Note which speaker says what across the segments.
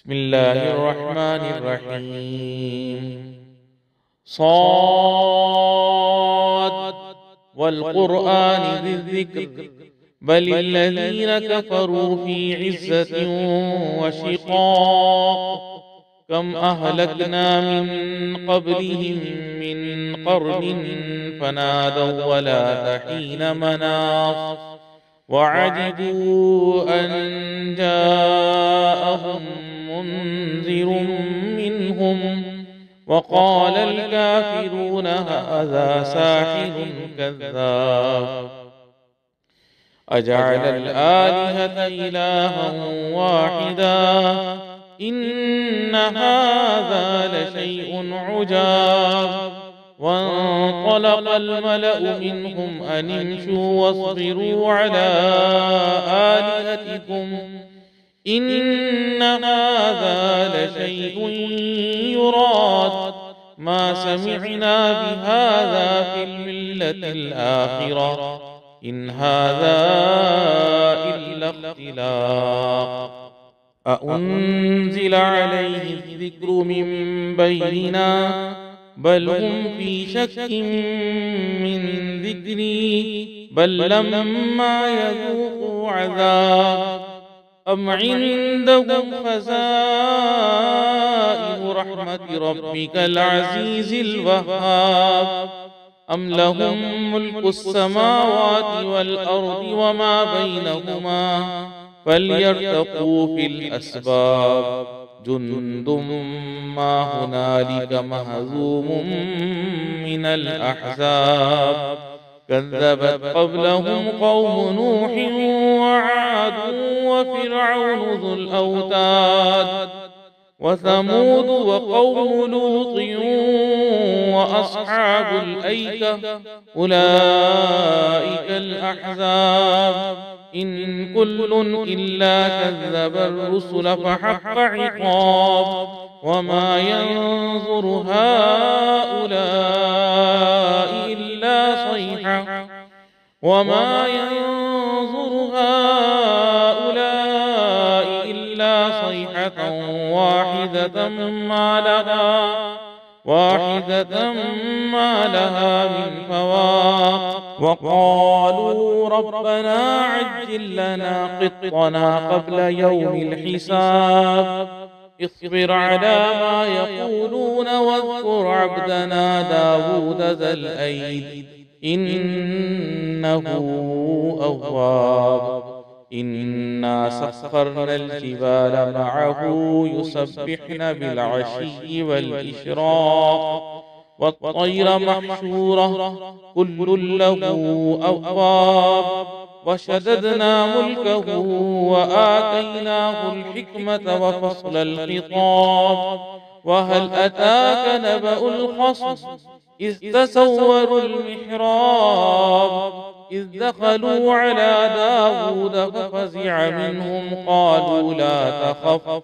Speaker 1: بسم الله الرحمن الرحيم. صاد والقرآن ذي الذكر بل الذين كفروا في عزة وشقاق كم أهلكنا من قبلهم من قرن فنادوا ولا حين مناص وعجبوا أن جاءهم منذر منهم وقال الكافرون هذا ساحر كذاب أجعل الآلهة إلها واحدا إن هذا لشيء عجاب وانطلق الملأ منهم أن امشوا واصبروا على آلهتكم إن هذا لشيء يراد ما سمعنا بهذا في الملة الآخرة إن هذا إلا اختلاق أأنزل عليه الذكر من بيننا بل هم في شك من ذكري بل لما يذوقوا عذاب أم عندهم خزائن رحمة ربك العزيز الوهاب أم لهم ملك السماوات والأرض وما بينهما فليرتقوا في الأسباب جند ما هنالك مهزوم من الأحزاب كذبت قبلهم قوم نوح وعاد وفرعون ذو الأوتاد وثمود وقوم لوط وأصحاب الأيكة أولئك الأحزاب إن كل إلا كذب الرسل فحق عقاب وما ينظر هؤلاء إلا صيحة واحدة ما لها من فواق وقالوا ربنا عجل لنا قطنا قبل يوم الحساب اصبر على ما يقولون واذكر عبدنا داود ذا الأيد إنه أواب إنا سخرنا الجبال معه يسبحن بالعشي والإشراق والطير محشورة كل له أواب وشددنا ملكه وآتيناه الحكمة وفصل الخطاب وهل أتاك نبأ الخصم إذ تسوروا المحراب إذ دخلوا على داود ففزع منهم قالوا لا تخف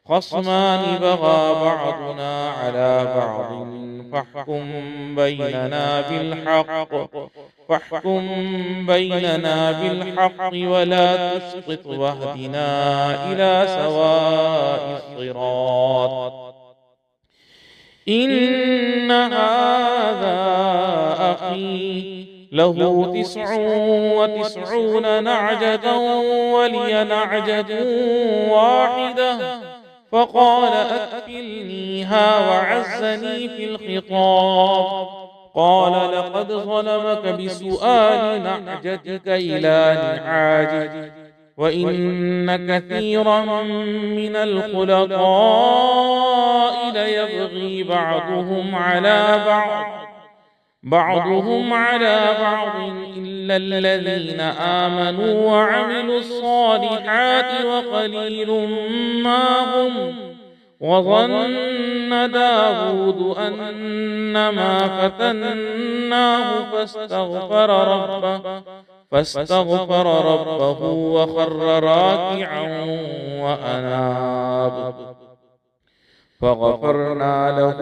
Speaker 1: خصمان بغى بعضنا على بعض فاحكم بيننا بالحق ولا تشطط واهدنا إلى سواء الصراط إن هذا أخي له 99 نعجة ولي نعجة واحدة فقال أكفلنيها وعزني في الخطاب قال لقد ظلمك بسؤال نعجتك إلى نعاجه وإن كثيرا من الخلطاء ليبغي بعضهم على بعض إلا الذين آمنوا وعملوا الصالحات وقليل ما هم وظن داود أنما فتناه فاستغفر ربه وخر راكعا وأناب فغفرنا له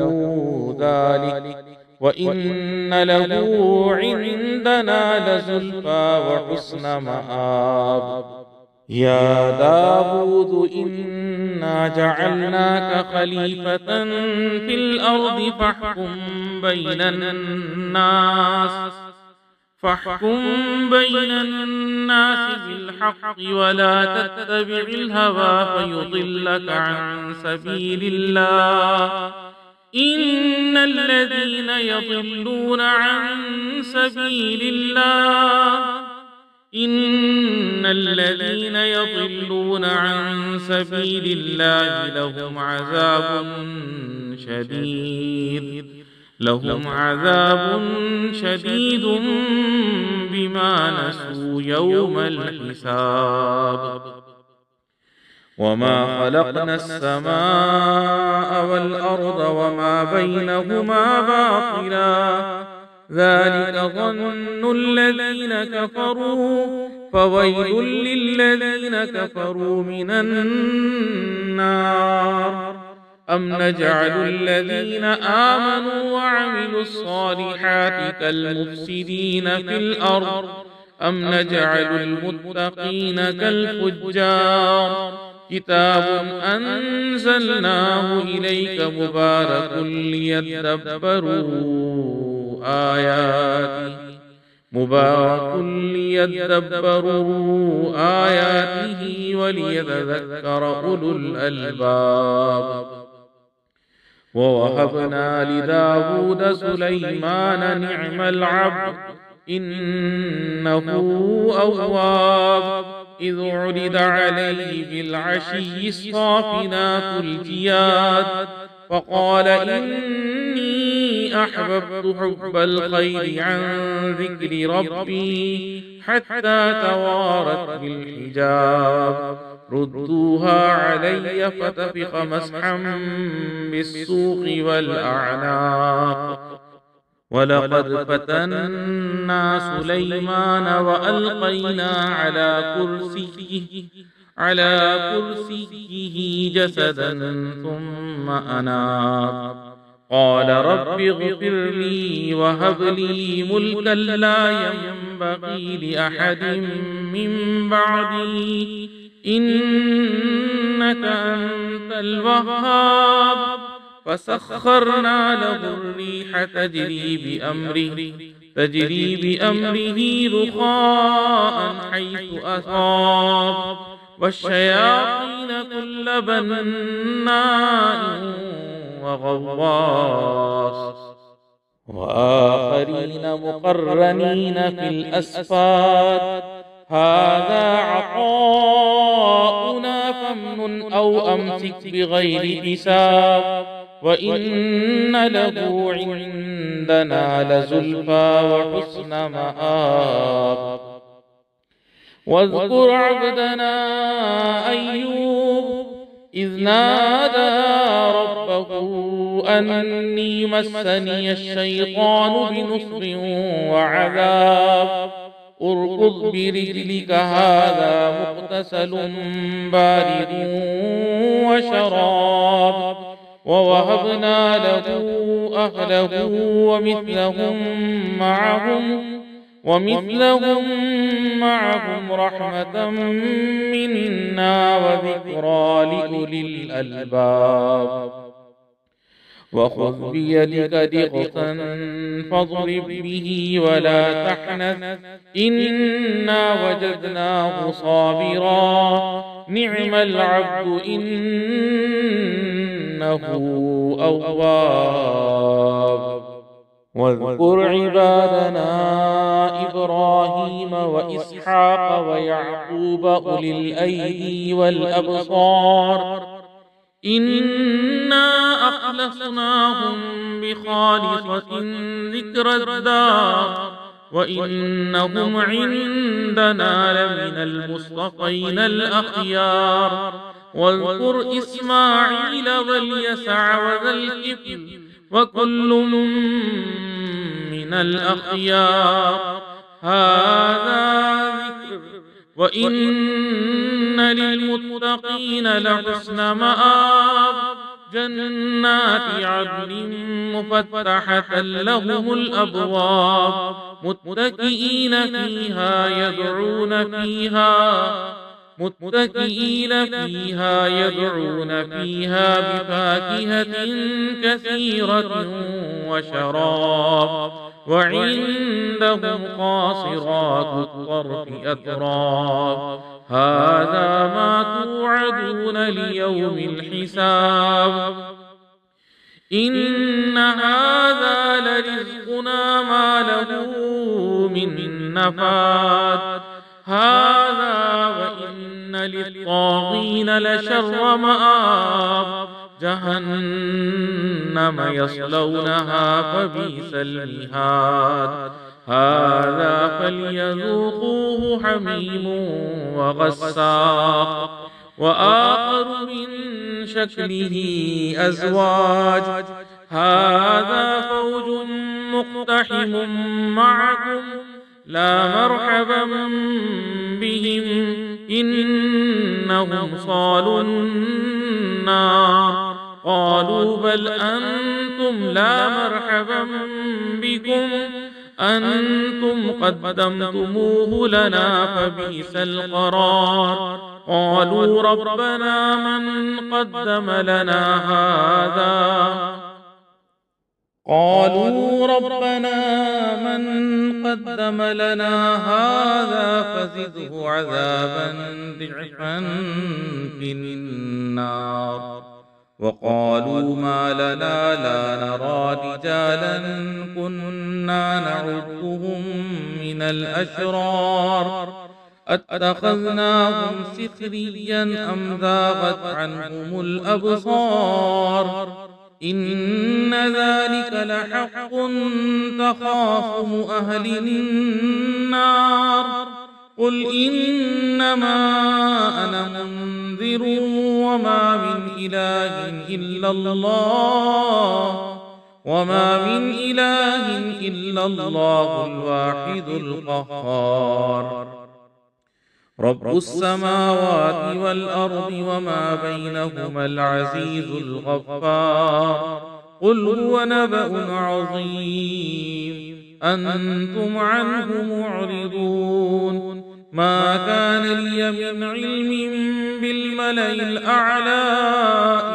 Speaker 1: ذلك وإن له عندنا لزلفى وحسن مآب يا داود إنا جعلناك خليفة في الأرض فاحكم بين الناس بالحق ولا تتبع الهوى فيضلك عن سبيل الله. إن الذين يضلون عن سبيل الله لهم عذاب شديد بما نسوا يوم الحساب. وما خلقنا السماء والأرض وما بينهما باطلا ذلك ظن الذين كفروا فويل للذين كفروا من النار. أم نجعل الذين آمنوا وعملوا الصالحات كالمفسدين في الأرض أم نجعل المتقين كالفجار. كتاب أنزلناه إليك مبارك ليدبروا آياته وليتذكر أولو الألباب. ووهبنا لداود سليمان نعم العبد إنه أواب. إذ عرض عليه بالعشي الصافنات الجياد فقال إني أحببت حب الخير عن ذكر ربي حتى توارت بالحجاب. ردوها علي فتفق مسحا بالسوق والأعناق. ولقد فتنا سليمان وألقينا على كرسيه جسدا ثم أناب. قال رب اغفر لي وهب لي ملكا لا ينبغي لأحد من بعدي إنك أنت الوهاب. فسخرنا له الريح تجري بأمره رخاء حيث أصاب والشياطين كل بناء وغواص وآخرين مقرنين في الأسفاد. هذا عطاؤنا فامنن أو أمسك بغير حساب. وإن له عندنا لزلفى وحسن مآب. واذكر عبدنا أيوب إذ نادى ربه أني مسني الشيطان بنصب وعذاب. اركض برجلك هذا مغتسل بارد وشراب. ووهبنا له أهله ومثلهم معهم رحمة منا وذكرى لأولي الألباب. وخذ بيدك ضغطا فاضرب به ولا تحنث إنا وجدناه صابرا نعم العبد إنه أواب. واذكر عبادنا إبراهيم وإسحاق ويعقوب أولي الأيدي والأبصار إنا أخلصناهم بخالصة ذكر الدار وإنهم عندنا لمن المصطفين الأخيار. واذكر إسماعيل واليسع وذا الكفل وكل من الأخيار. هذا ذكر وإن للمتقين لحسن مآب. جنات عدن مفتحة لهم الأبواب متكئين فيها يدعون فيها متكئين فيها يدعون فيها بفاكهة كثيرة وشراب وعندهم قاصرات الطرف أتراب هذا ما توعدون ليوم الحساب إن هذا لرزقنا ما له من نفاد هذا وإن للطاغين لشر مآب جهنم يصلونها فبئس المهاد هذا فليذوقوه حميم وغساق وآخر من شكله أزواج هذا فوج مقتحم معكم لا مرحبا بهم إنهم صالوا النار قالوا بل أنتم لا مرحبا بكم أنتم قدمتموه لنا فبئس القرار قالوا ربنا من قدم لنا هذا فزده عذابا ضعفا في النار وقالوا ما لنا لا نرى رجالا كنا نعدهم من الأشرار أتخذناهم سخريا أم ذاغت عنهم الأبصار إن ذلك لحق تخاصم أهل النار قل إنما أنا منذر وما من إله إلا الله الواحد القهار رب السماوات والأرض وما بينهما العزيز الغفار قل هو نبأ عظيم أنتم عنه معرضون ما كان لي من علم بالملأ الأعلى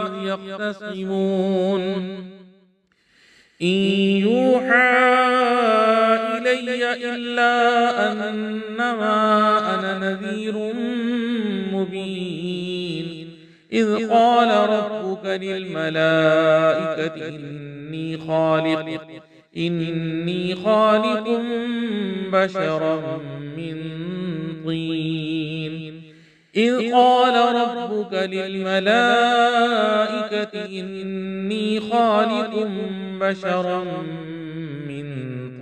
Speaker 1: إذ يختصمون إن يوحى إلي إلا أنما أنا نذير مبين إذ قال ربك للملائكة إني خالق بشرا من طين إذ قال ربك للملائكة إني خالق بشرا من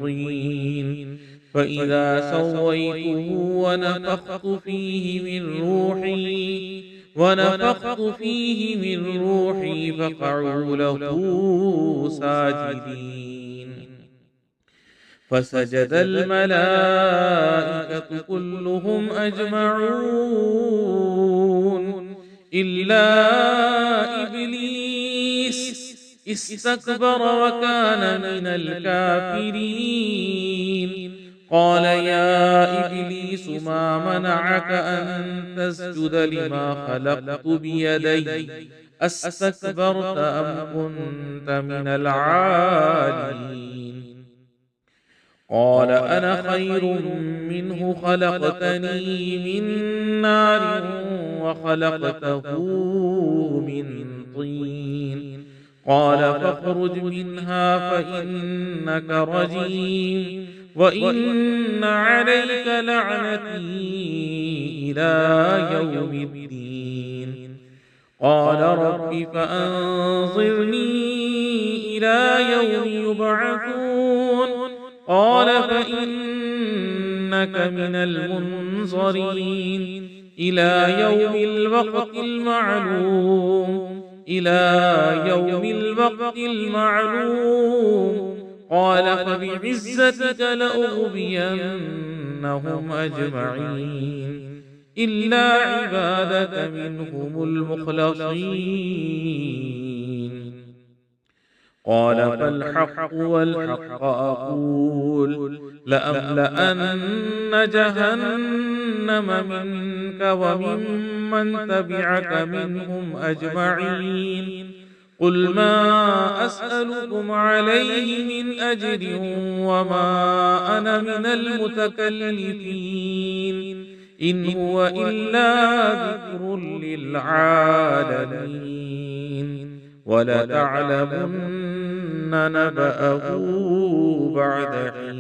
Speaker 1: طين فإذا سويته ونفخت فيه من روحي فقعوا له ساجدين فسجد الملائكة كلهم أجمعون إلا إبليس استكبر وكان من الكافرين قال يا إبليس ما منعك أن تسجد لما خلقت بيدي أستكبرت أم كنت من العالين قال أنا خير منه خلقتني من نار وخلقته من طين قال فاخرج منها فإنك رجيم وإن عليك لعنتي إلى يوم الدين قال رب فأنظرني إلى يوم يبعثون قال فإنك من المنظرين إلى يوم الوقت المعلوم قال فبعزتك لأغوينهم أجمعين إلا عبادك منهم المخلصين قال فالحق والحق أقول لأملأن جهنم جهنم منك وممن تبعك منهم أجمعين. قل ما أسألكم عليه من أجر وما أنا من المتكلفين، إن هو إلا ذكر للعالمين، ولتعلمن نبأه بعد حين.